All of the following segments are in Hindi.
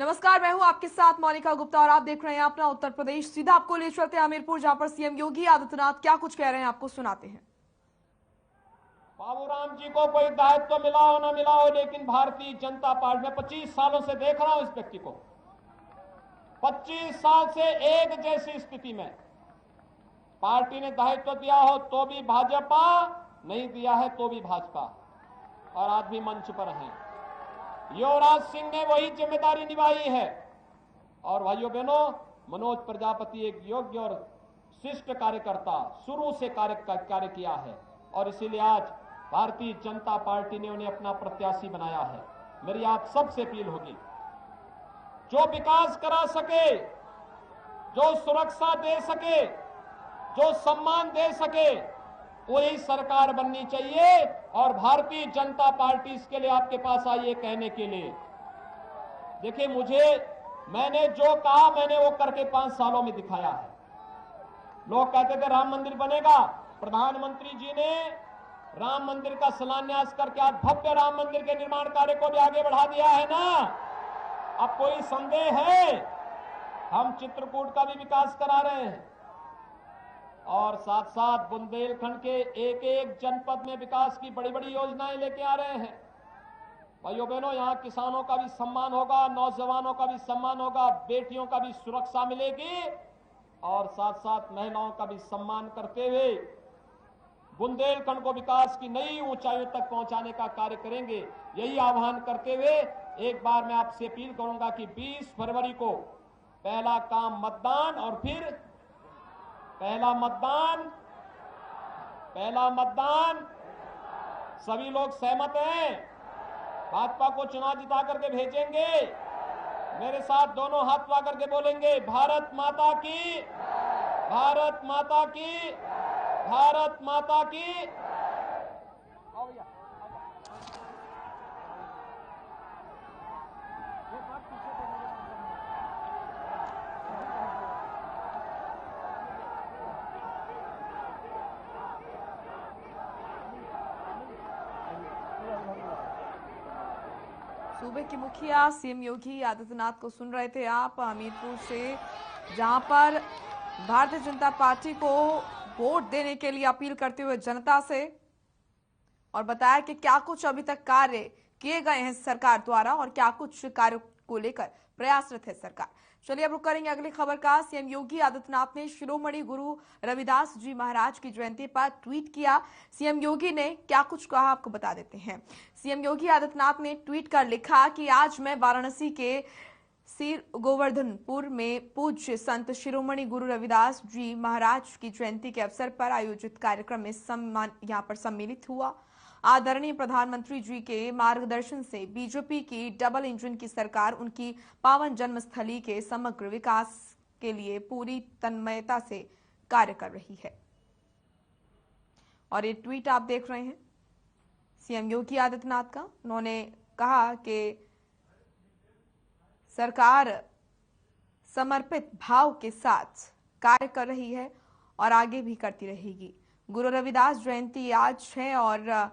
नमस्कार, मैं हूं आपके साथ मोनिका गुप्ता और आप देख रहे हैं अपना उत्तर प्रदेश। सीधा आपको ले चलते हैं हमीरपुर, जहां पर सीएम योगी आदित्यनाथ क्या कुछ कह रहे हैं आपको सुनाते हैं। बाबूराम जी को कोई दायित्व मिला हो ना मिला हो, लेकिन भारतीय जनता पार्टी में 25 सालों से देख रहा हूं इस व्यक्ति को। 25 साल से एक जैसी स्थिति में पार्टी ने दायित्व दिया हो तो भी भाजपा, नहीं दिया है तो भी भाजपा, और आज भी मंच पर हैं। युवराज सिंह ने वही जिम्मेदारी निभाई है। और भाइयों बहनों, मनोज प्रजापति एक योग्य और शिष्ट कार्यकर्ता, शुरू से कार्य किया है और इसीलिए आज भारतीय जनता पार्टी ने उन्हें अपना प्रत्याशी बनाया है। मेरी आप सबसे अपील होगी, जो विकास करा सके, जो सुरक्षा दे सके, जो सम्मान दे सके, वही सरकार बननी चाहिए। और भारतीय जनता पार्टी इसके लिए आपके पास आई है कहने के लिए। देखिए, मैंने जो कहा मैंने वो करके 5 सालों में दिखाया है। लोग कहते थे राम मंदिर बनेगा, प्रधानमंत्री जी ने राम मंदिर का शिलान्यास करके आज भव्य राम मंदिर के निर्माण कार्य को भी आगे बढ़ा दिया है ना। अब कोई संदेह है? हम चित्रकूट का भी विकास करा रहे हैं और साथ साथ बुंदेलखंड के एक एक जनपद में विकास की बड़ी बड़ी योजनाएं लेके आ रहे हैं। भाइयों बहनों, यहाँ किसानों का भी सम्मान होगा, नौजवानों का भी सम्मान होगा, बेटियों का भी सुरक्षा मिलेगी और साथ साथ महिलाओं का भी सम्मान करते हुए बुंदेलखंड को विकास की नई ऊंचाइयों तक पहुंचाने का कार्य करेंगे। यही आह्वान करते हुए एक बार मैं आपसे अपील करूंगा कि 20 फरवरी को पहला काम मतदान, और फिर पहला मतदान। सभी लोग सहमत हैं? भाजपा को चुनाव जिता करके भेजेंगे। मेरे साथ दोनों हाथ उठा करके बोलेंगे, भारत माता की, भारत माता की, भारत माता की। सूबे के मुखिया सीएम योगी आदित्यनाथ को सुन रहे थे आप हमीरपुर से, जहां पर भारतीय जनता पार्टी को वोट देने के लिए अपील करते हुए जनता से, और बताया कि क्या कुछ अभी तक कार्य किए गए हैं सरकार द्वारा और क्या कुछ कार्य को लेकर प्रयासरत है सरकार। चलिए अब रुक करेंगे अगली खबर का। सीएम योगी आदित्यनाथ ने शिरोमणि गुरु रविदास जी महाराज की जयंती पर ट्वीट किया। सीएम योगी ने क्या कुछ कहा आपको बता देते हैं। सीएम योगी आदित्यनाथ ने ट्वीट कर लिखा कि आज मैं वाराणसी के सिर गोवर्धनपुर में पूज्य संत शिरोमणि गुरु रविदास जी महाराज की जयंती के अवसर पर आयोजित कार्यक्रम में सम्मिलित हुआ। आदरणीय प्रधानमंत्री जी के मार्गदर्शन से बीजेपी की डबल इंजन की सरकार उनकी पावन जन्मस्थली के समग्र विकास के लिए पूरी तन्मयता से कार्य कर रही है। और ये ट्वीट आप देख रहे हैं सीएम योगी आदित्यनाथ का। उन्होंने कहा कि सरकार समर्पित भाव के साथ कार्य कर रही है और आगे भी करती रहेगी। गुरु रविदास जयंती आज है और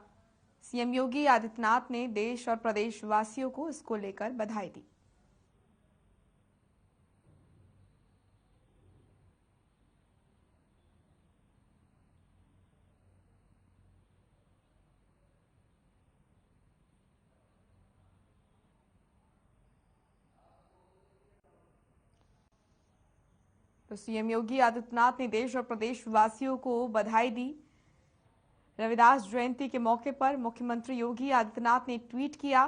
सीएम योगी आदित्यनाथ ने देश और प्रदेश वासियों को इसको लेकर बधाई दी। तो सीएम योगी आदित्यनाथ ने देश और प्रदेश वासियों को बधाई दी। रविदास जयंती के मौके पर मुख्यमंत्री योगी आदित्यनाथ ने ट्वीट किया।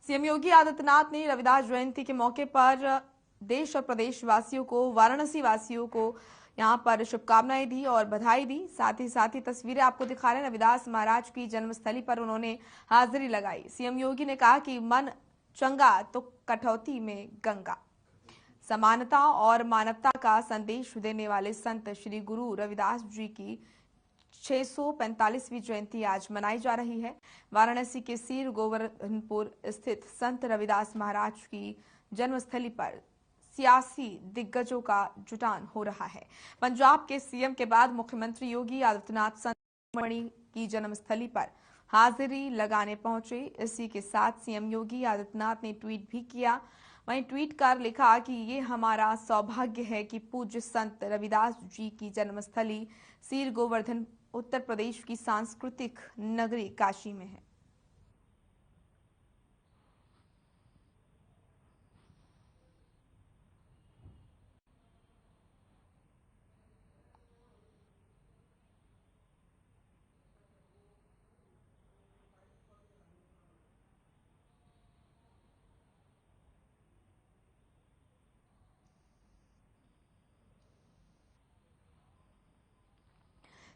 सीएम योगी आदित्यनाथ ने रविदास जयंती के मौके पर देश और प्रदेश वासियों को, वाराणसी वासियों को यहां पर शुभकामनाएं दी और बधाई दी। साथ ही तस्वीरें आपको दिखा रहे हैं रविदास महाराज की जन्मस्थली पर उन्होंने हाजिरी लगाई। सीएम योगी ने कहा कि मन चंगा तो कटौती में गंगा। समानता और मानवता का संदेश देने वाले संत श्री गुरु रविदास जी की 645वीं जयंती आज मनाई जा रही है। वाराणसी के सिर गोवर्धनपुर स्थित संत रविदास महाराज की जन्मस्थली पर सियासी दिग्गजों का जुटान हो रहा है। पंजाब के सीएम के बाद मुख्यमंत्री योगी आदित्यनाथ संत शिरोमणि की जन्मस्थली पर हाजिरी लगाने पहुंचे। इसी के साथ सीएम योगी आदित्यनाथ ने ट्वीट भी किया। वहीं ट्वीट कर लिखा कि ये हमारा सौभाग्य है कि पूज्य संत रविदास जी की जन्मस्थली सीर गोवर्धन उत्तर प्रदेश की सांस्कृतिक नगरी काशी में है।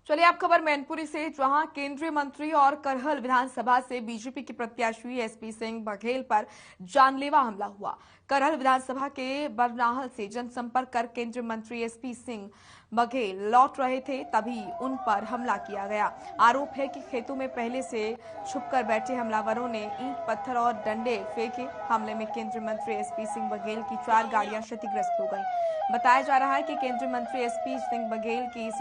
चलिए आप खबर मैनपुरी से, जहां केंद्रीय मंत्री और करहल विधानसभा से बीजेपी के प्रत्याशी एसपी सिंह बघेल पर जानलेवा हमला हुआ। करहल विधानसभा के बरनाहल से जनसंपर्क कर केंद्रीय मंत्री एसपी सिंह बघेल लौट रहे थे, तभी उन पर हमला किया गया। आरोप है कि खेतों में पहले से छुपकर बैठे हमलावरों ने ईंट पत्थर और डंडे फेंके। हमले में केंद्रीय मंत्री एसपी सिंह बघेल की 4 गाड़ियां क्षतिग्रस्त हो गई। बताया जा रहा है कि केंद्रीय मंत्री एसपी सिंह बघेल की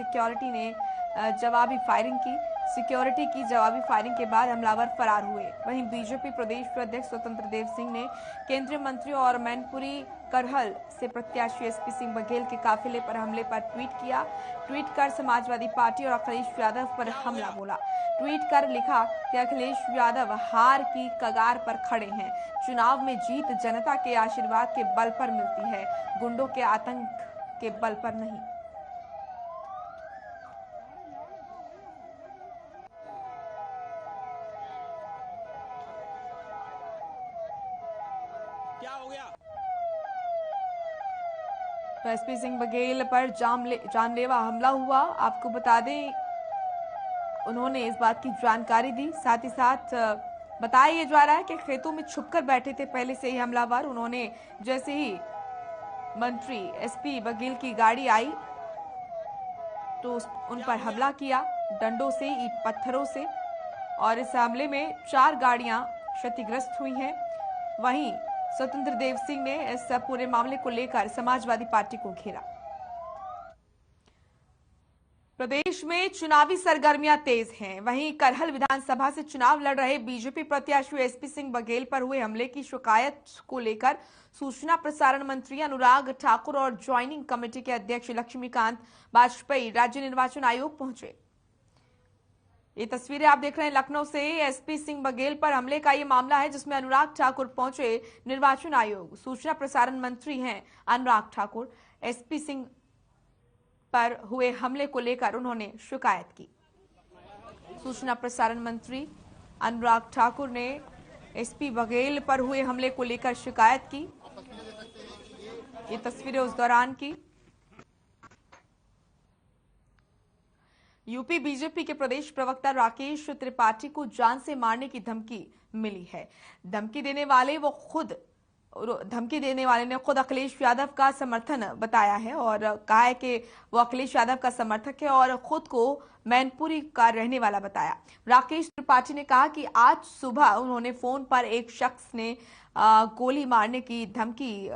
सिक्योरिटी की जवाबी फायरिंग के बाद हमलावर फरार हुए। वहीं बीजेपी प्रदेश अध्यक्ष स्वतंत्र देव सिंह ने केंद्रीय मंत्री और मैनपुरी करहल से प्रत्याशी एसपी सिंह बघेल के काफिले पर हमले पर ट्वीट कर समाजवादी पार्टी और अखिलेश यादव पर हमला बोला। ट्वीट कर लिखा कि अखिलेश यादव हार की कगार पर खड़े हैं। चुनाव में जीत जनता के आशीर्वाद के बल पर मिलती है, गुंडों के आतंक के बल पर नहीं। क्या हो गया? तो एसपी सिंह बघेल पर जानलेवा हमला हुआ। आपको बता दें, उन्होंने इस बात की जानकारी दी। साथ ही साथ बताया ये जा रहा है कि खेतों में छुपकर बैठे थे पहले से ही हमलावर। उन्होंने जैसे ही मंत्री एसपी बघेल की गाड़ी आई तो उन पर हमला किया, डंडों से, ईंट पत्थरों से, और इस हमले में 4 गाड़ियां क्षतिग्रस्त हुई हैं। वहीं स्वतंत्र देव सिंह ने इस पूरे मामले को लेकर समाजवादी पार्टी को घेरा। प्रदेश में चुनावी सरगर्मियां तेज हैं। वहीं करहल विधानसभा से चुनाव लड़ रहे बीजेपी प्रत्याशी एसपी सिंह बघेल पर हुए हमले की शिकायत को लेकर सूचना प्रसारण मंत्री अनुराग ठाकुर और ज्वाइनिंग कमेटी के अध्यक्ष लक्ष्मीकांत वाजपेयी राज्य निर्वाचन आयोग पहुंचे। ये तस्वीरें आप देख रहे हैं लखनऊ से। एसपी सिंह बघेल पर हमले का ये मामला है जिसमें अनुराग ठाकुर पहुंचे निर्वाचन आयोग। सूचना प्रसारण मंत्री हैं अनुराग ठाकुर। एसपी सिंह पर हुए हमले को लेकर उन्होंने शिकायत की। सूचना प्रसारण मंत्री अनुराग ठाकुर ने एसपी बघेल पर हुए हमले को लेकर शिकायत की। ये तस्वीरें उस दौरान की। यूपी बीजेपी के प्रदेश प्रवक्ता राकेश त्रिपाठी को जान से मारने की धमकी मिली है। धमकी देने वाले ने खुद अखिलेश यादव का समर्थन बताया है और कहा है कि वो अखिलेश यादव का समर्थक है और खुद को मैनपुरी का रहने वाला बताया। राकेश त्रिपाठी ने कहा कि आज सुबह उन्होंने फोन पर एक शख्स ने गोली मारने की धमकी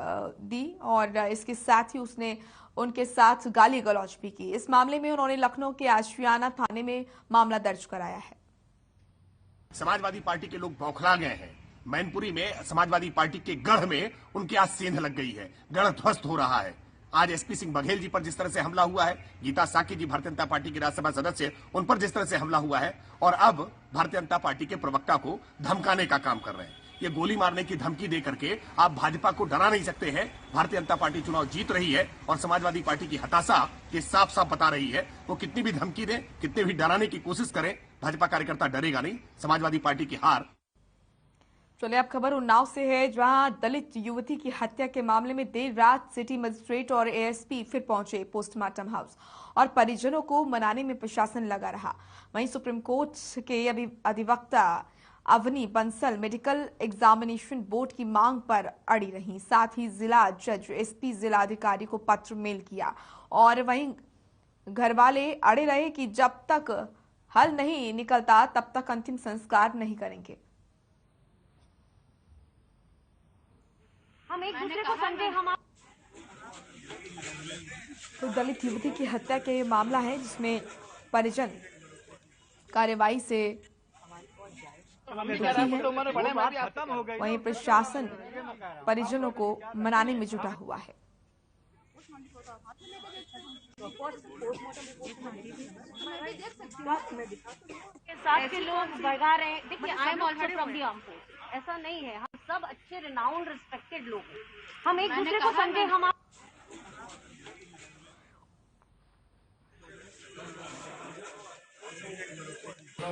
दी और इसके साथ ही उसने उनके साथ गाली गलौज भी की। इस मामले में उन्होंने लखनऊ के आशियाना थाने में मामला दर्ज कराया है। समाजवादी पार्टी के लोग बौखला गए हैं। मैनपुरी में समाजवादी पार्टी के गढ़ में उनकी आज सेंध लग गई है, गढ़ ध्वस्त हो रहा है। आज एसपी सिंह बघेल जी पर जिस तरह से हमला हुआ है, गीता साकी जी भारतीय जनता पार्टी के राज्यसभा सदस्य, उन पर जिस तरह से हमला हुआ है, और अब भारतीय जनता पार्टी के प्रवक्ता को धमकाने का काम कर रहे हैं। ये गोली मारने की धमकी दे करके आप भाजपा को डरा नहीं सकते हैं। भारतीय जनता पार्टी चुनाव जीत रही है और समाजवादी पार्टी की हताशा ये साफ साफ बता रही है। वो कितनी भी धमकी दें, कितने भी डराने की कोशिश करें, भाजपा कार्यकर्ता डरेगा नहीं। समाजवादी पार्टी की हार। चलिए अब खबर उन्नाव से है, जहां दलित युवती की हत्या के मामले में देर रात सिटी मजिस्ट्रेट और एएसपी फिर पहुंचे पोस्टमार्टम हाउस और परिजनों को मनाने में प्रशासन लगा रहा। वहीं सुप्रीम कोर्ट के अधिवक्ता Avani Bansal medical examination board की मांग पर अड़ी रही। साथ ही जिला जज एसपी जिला अधिकारी को पत्र मेल किया और वहीं घरवाले अड़े रहे कि जब तक हल नहीं निकलता तब तक अंतिम संस्कार नहीं करेंगे। हम एक दूसरे को समझे। हम तो दलित युवती की हत्या का ये मामला है जिसमें परिजन कार्रवाई से वहीं प्रशासन परिजनों को मनाने में जुटा हुआ है। साथ के लोग भगा रहे हैं। देखिए, I am also from the arm force, ऐसा नहीं है, हम सब अच्छे रिनाउंड रिस्पेक्टेड लोग हैं, हम एक दूसरे को समझे। हम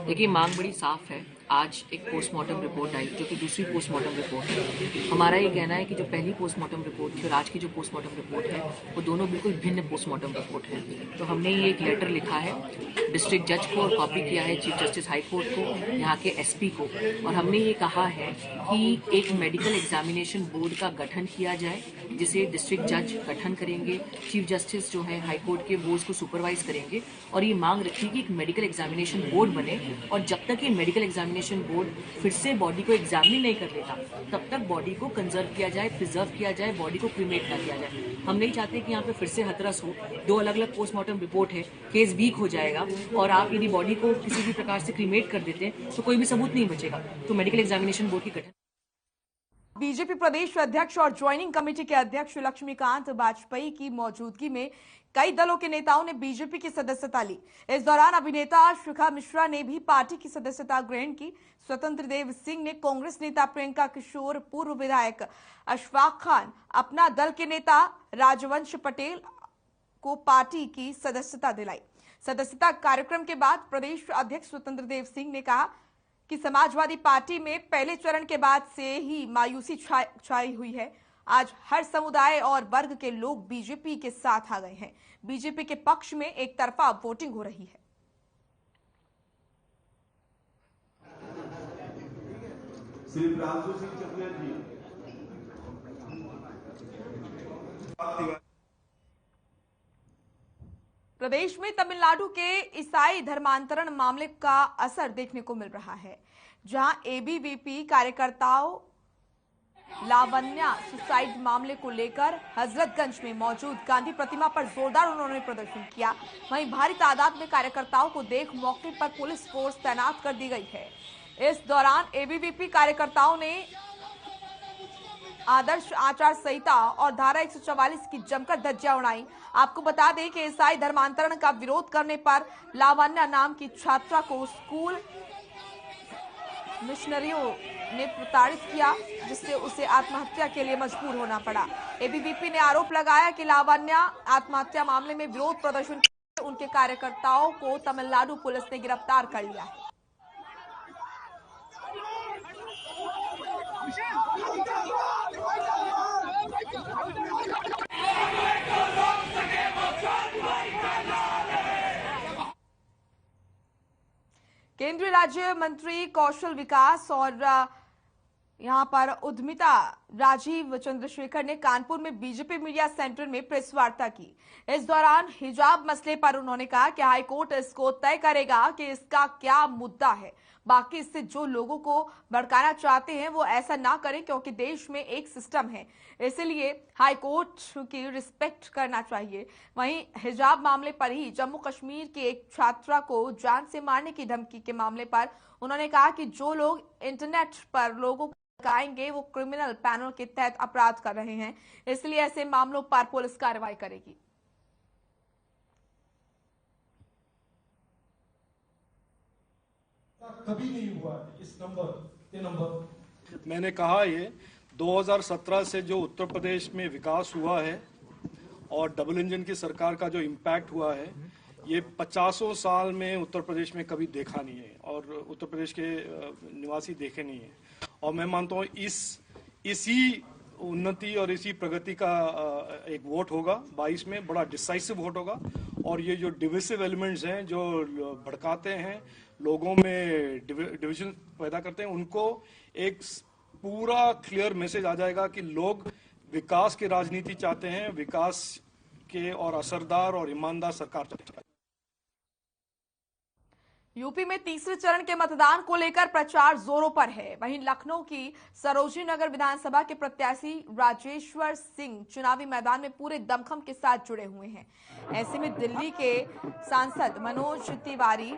देखिए, मांग बड़ी साफ है। आज एक पोस्टमार्टम रिपोर्ट आई जो कि दूसरी पोस्टमार्टम रिपोर्ट है। हमारा ये कहना है कि जो पहली पोस्टमार्टम रिपोर्ट थी और आज की जो पोस्टमार्टम रिपोर्ट है वो दोनों बिल्कुल भिन्न पोस्टमार्टम रिपोर्ट है। तो हमने ये एक लेटर लिखा है डिस्ट्रिक्ट जज को और कॉपी किया है चीफ जस्टिस हाई कोर्ट को, यहाँ के एसपी को, और हमने ये कहा है कि एक मेडिकल एग्जामिनेशन बोर्ड का गठन किया जाए जिसे डिस्ट्रिक्ट जज गठन करेंगे, चीफ जस्टिस जो है हाई कोर्ट के वो उसको सुपरवाइज करेंगे, और ये मांग रखी कि एक मेडिकल एग्जामिनेशन बोर्ड बने, और जब तक ये मेडिकल एग्जामिनेशन बोर्ड फिर से बॉडी को एग्जामिन नहीं कर लेता तब तक बॉडी को कंजर्व किया जाए, प्रिजर्व किया जाए, बॉडी को क्रीमेट ना किया जाए। हम नहीं चाहते कि यहाँ पे फिर से हथरस हो। दो अलग अलग पोस्टमार्टम रिपोर्ट है, केस वीक हो जाएगा, और आप यदि बॉडी को किसी भी प्रकार से क्रीमेट कर देते हैं तो कोई भी सबूत नहीं बचेगा। तो मेडिकल एग्जामिनेशन बोर्ड की गठन। बीजेपी प्रदेश अध्यक्ष और ज्वाइनिंग कमेटी के अध्यक्ष लक्ष्मीकांत वाजपेयी की मौजूदगी में कई दलों के नेताओं ने बीजेपी की सदस्यता ली। इस दौरान अभिनेता शिखा मिश्रा ने भी पार्टी की सदस्यता ग्रहण की। स्वतंत्र देव सिंह ने कांग्रेस नेता प्रियंका किशोर, पूर्व विधायक अशफाक खान, अपना दल के नेता राजवंश पटेल को पार्टी की सदस्यता दिलाई। सदस्यता कार्यक्रम के बाद प्रदेश अध्यक्ष स्वतंत्र देव सिंह ने कहा कि समाजवादी पार्टी में पहले चरण के बाद से ही मायूसी छाई हुई है। आज हर समुदाय और वर्ग के लोग बीजेपी के साथ आ गए हैं। बीजेपी के पक्ष में एक तरफा वोटिंग हो रही है। श्री प्रांशु सिंह चतुर्वेदी जी, प्रदेश में तमिलनाडु के ईसाई धर्मांतरण मामले का असर देखने को मिल रहा है, जहां एबीवीपी कार्यकर्ताओं लावण्या सुसाइड मामले को लेकर हजरतगंज में मौजूद गांधी प्रतिमा पर जोरदार उन्होंने प्रदर्शन किया। वहीं भारी तादाद में कार्यकर्ताओं को देख मौके पर पुलिस फोर्स तैनात कर दी गई है। इस दौरान एबीवीपी कार्यकर्ताओं ने आदर्श आचार संहिता और धारा 144 की जमकर धज्जियां उड़ाई। आपको बता दें कि ईसाई धर्मांतरण का विरोध करने पर लावण्या नाम की छात्रा को स्कूल मिशनरियों ने प्रताड़ित किया, जिससे उसे आत्महत्या के लिए मजबूर होना पड़ा। एबीवीपी ने आरोप लगाया कि लावण्या आत्महत्या मामले में विरोध प्रदर्शन करने उनके कार्यकर्ताओं को तमिलनाडु पुलिस ने गिरफ्तार कर लिया है। केंद्रीय राज्य मंत्री कौशल विकास और यहां पर उद्यमिता राजीव चंद्रशेखर ने कानपुर में बीजेपी मीडिया सेंटर में प्रेस वार्ता की। इस दौरान हिजाब मसले पर उन्होंने कहा कि हाईकोर्ट इसको तय करेगा कि इसका क्या मुद्दा है। बाकी इससे जो लोगों को भड़काना चाहते हैं वो ऐसा ना करें, क्योंकि देश में एक सिस्टम है, इसलिए हाईकोर्ट की रिस्पेक्ट करना चाहिए। वहीं हिजाब मामले पर ही जम्मू कश्मीर की एक छात्रा को जान से मारने की धमकी के मामले पर उन्होंने कहा कि जो लोग इंटरनेट पर लोगों को भड़काएंगे वो क्रिमिनल पैनल के तहत अपराध कर रहे हैं, इसलिए ऐसे मामलों पर पुलिस कार्रवाई करेगी। कभी नहीं हुआ इस नंबर मैंने कहा ये 2017 से जो उत्तर प्रदेश में विकास हुआ है और डबल इंजन की सरकार का जो इम्पैक्ट हुआ है, ये 50 साल में उत्तर प्रदेश में कभी देखा नहीं है और उत्तर प्रदेश के निवासी देखे नहीं है। और मैं मानता हूँ इसी उन्नति और इसी प्रगति का एक वोट होगा 22 में, बड़ा डिसाइसिव वोट होगा। और ये जो डिविसिव एलिमेंट्स हैं जो भड़काते हैं, लोगों में डिवीजन पैदा करते हैं, उनको एक पूरा क्लियर मैसेज आ जाएगा कि लोग विकास की राजनीति चाहते हैं, विकास के और असरदार और ईमानदार सरकार चाहते हैं। यूपी में तीसरे चरण के मतदान को लेकर प्रचार जोरों पर है। वहीं लखनऊ की सरोजनी नगर विधानसभा के प्रत्याशी राजेश्वर सिंह चुनावी मैदान में पूरे दमखम के साथ जुड़े हुए हैं। ऐसे में दिल्ली के सांसद मनोज तिवारी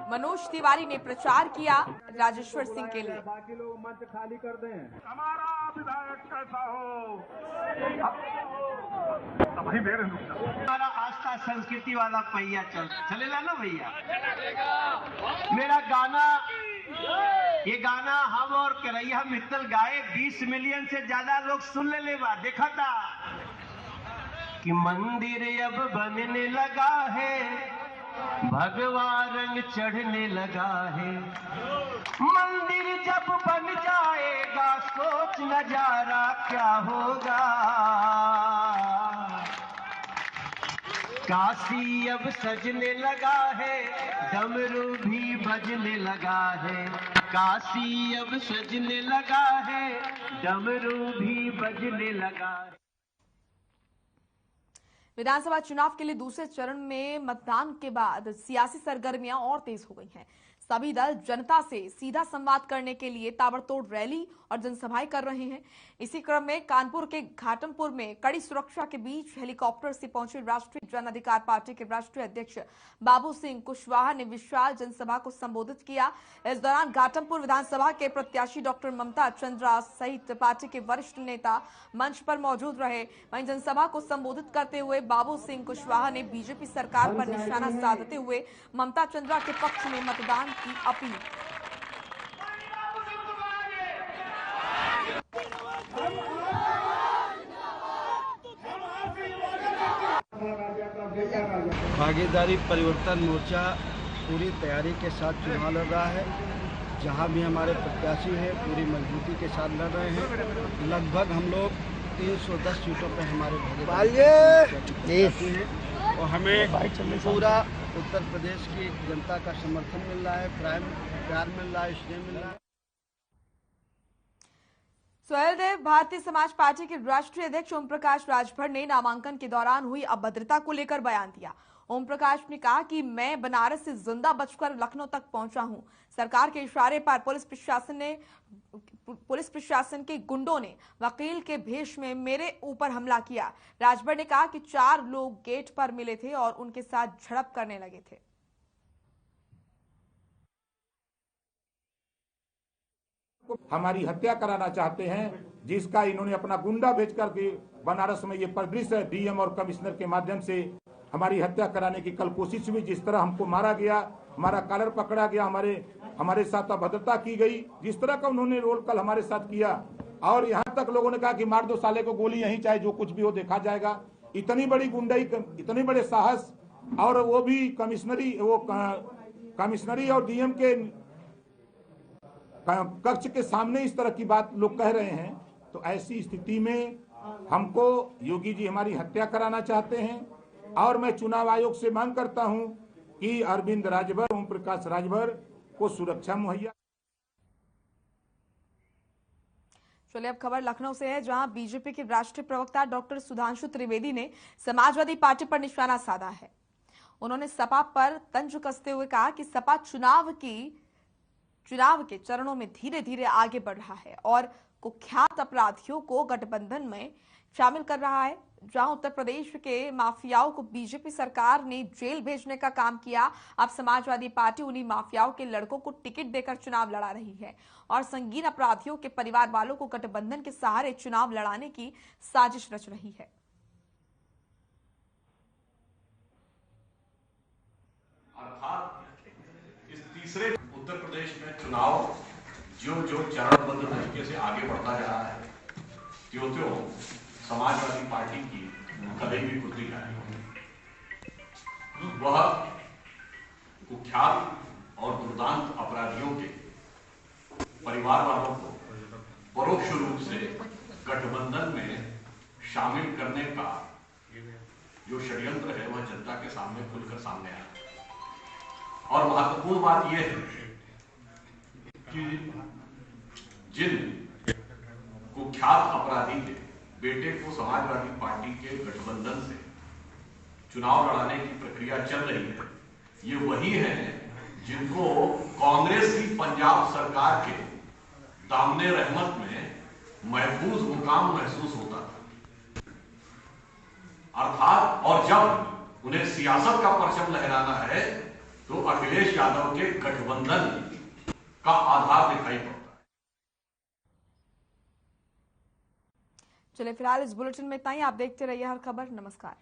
मनोज तिवारी ने प्रचार किया राजेश्वर सिंह के लिए। बाकी लोग मंच खाली कर दें। हमारा विधायक कैसा हो, हमारा आस्था संस्कृति वाला पहिया चलेगा ना भैया। मेरा गाना, ये गाना हम और करैया मित्तल गाए, 20 मिलियन से ज्यादा लोग सुन ले बा, देखा था कि मंदिर अब बनने लगा है, भगवा रंग चढ़ने लगा है। मंदिर जब बन जाएगा सोच नजारा क्या होगा। काशी अब सजने लगा है, डमरू भी बजने लगा है। काशी अब सजने लगा है, डमरू भी बजने लगा है। विधानसभा चुनाव के लिए दूसरे चरण में मतदान के बाद सियासी सरगर्मियां और तेज हो गई हैं। सभी दल जनता से सीधा संवाद करने के लिए ताबड़तोड़ रैली और जनसभाएं कर रहे हैं। इसी क्रम में कानपुर के घाटमपुर में कड़ी सुरक्षा के बीच हेलीकॉप्टर से पहुंचे राष्ट्रीय जन अधिकार पार्टी के राष्ट्रीय अध्यक्ष बाबू सिंह कुशवाहा ने विशाल जनसभा को संबोधित किया। इस दौरान घाटमपुर विधानसभा के प्रत्याशी डॉक्टर ममता चंद्रा सहित पार्टी के वरिष्ठ नेता मंच पर मौजूद रहे। वहीं जनसभा को संबोधित करते हुए बाबू सिंह कुशवाहा ने बीजेपी सरकार पर निशाना साधते हुए ममता चंद्रा के पक्ष में मतदान की अपील। भागीदारी परिवर्तन मोर्चा पूरी तैयारी के साथ चुनाव लड़ रहा है। जहां भी हमारे प्रत्याशी हैं पूरी मजबूती के साथ लड़ रहे हैं। लगभग हम लोग 310 सीटों पर हमारे भागीदारी हैं और हमें पूरा उत्तर प्रदेश की जनता का समर्थन मिल रहा है, प्यार मिल रहा है, स्नेह मिल रहा है। सोहेल देव, भारतीय समाज पार्टी के राष्ट्रीय अध्यक्ष ओम प्रकाश राजभर ने नामांकन के दौरान हुई अभद्रता को लेकर बयान दिया। ओम प्रकाश ने कहा कि मैं बनारस से जिंदा बचकर लखनऊ तक पहुंचा हूं। सरकार के इशारे पर पुलिस प्रशासन के गुंडों ने वकील के भेष में मेरे ऊपर हमला किया। राजभर ने कहा कि 4 लोग गेट पर मिले थे और उनके साथ झड़प करने लगे थे। हमारी हत्या कराना चाहते हैं, जिसका इन्होंने अपना गुंडा भेज करके बनारस में ये परिदृश्य डीएम और कमिश्नर के माध्यम से हमारी हत्या कराने की कल कोशिश हुई। जिस तरह हमको मारा गया, हमारा कॉलर पकड़ा गया, हमारे साथ अभद्रता की गई, जिस तरह का उन्होंने रोल कल हमारे साथ किया। और यहाँ तक लोगों ने कहा कि मार दो साले को गोली, यहीं चाहे जो कुछ भी हो देखा जाएगा। इतनी बड़ी गुंडाई, इतने बड़े साहस, और वो भी कमिश्नरी और डीएम के कक्ष के सामने इस तरह की बात लोग कह रहे हैं। तो ऐसी स्थिति में हमको योगी जी हमारी हत्या कराना चाहते हैं। और मैं चुनाव आयोग से मांग करता हूं कि अरविंद राजभर, ओम प्रकाश राजभर को सुरक्षा मुहैया। चलिए अब खबर लखनऊ से है, जहां बीजेपी के राष्ट्रीय प्रवक्ता डॉक्टर सुधांशु त्रिवेदी ने समाजवादी पार्टी पर निशाना साधा है। उन्होंने सपा पर तंज कसते हुए कहा कि सपा चुनाव के चरणों में धीरे धीरे आगे बढ़ रहा है और कुख्यात अपराधियों को गठबंधन में शामिल कर रहा है। जहां उत्तर प्रदेश के माफियाओं को बीजेपी सरकार ने जेल भेजने का काम किया, अब समाजवादी पार्टी उन्हीं माफियाओं के लड़कों को टिकट देकर चुनाव लड़ा रही है और संगीन अपराधियों के परिवार वालों को गठबंधन के सहारे चुनाव लड़ाने की साजिश रच रही है। अर्थात इस तीसरे उत्तर प्रदेश में चुनाव जो चरणबद्ध तरीके से आगे बढ़ता जा रहा है, त्यों समाजवादी पार्टी की कभी भी बुद्धि नहीं। वह कुख्यात और दुर्दांत अपराधियों के परिवार वालों को परोक्ष रूप से गठबंधन में शामिल करने का जो षड्यंत्र है वह जनता के सामने खुलकर सामने आया। और महत्वपूर्ण बात यह है कि जिन कुख्यात अपराधी के बेटे को समाजवादी पार्टी के गठबंधन से चुनाव लड़ाने की प्रक्रिया चल रही है, ये वही हैं जिनको कांग्रेस की पंजाब सरकार के दामने रहमत में महफूज मुकाम महसूस होता था। अर्थात और जब उन्हें सियासत का परचम लहराना है तो अखिलेश यादव के गठबंधन का आधार दिखाई पड़ता है। चलिए फिलहाल इस बुलेटिन में इतना ही। आप देखते रहिए हर खबर। नमस्कार।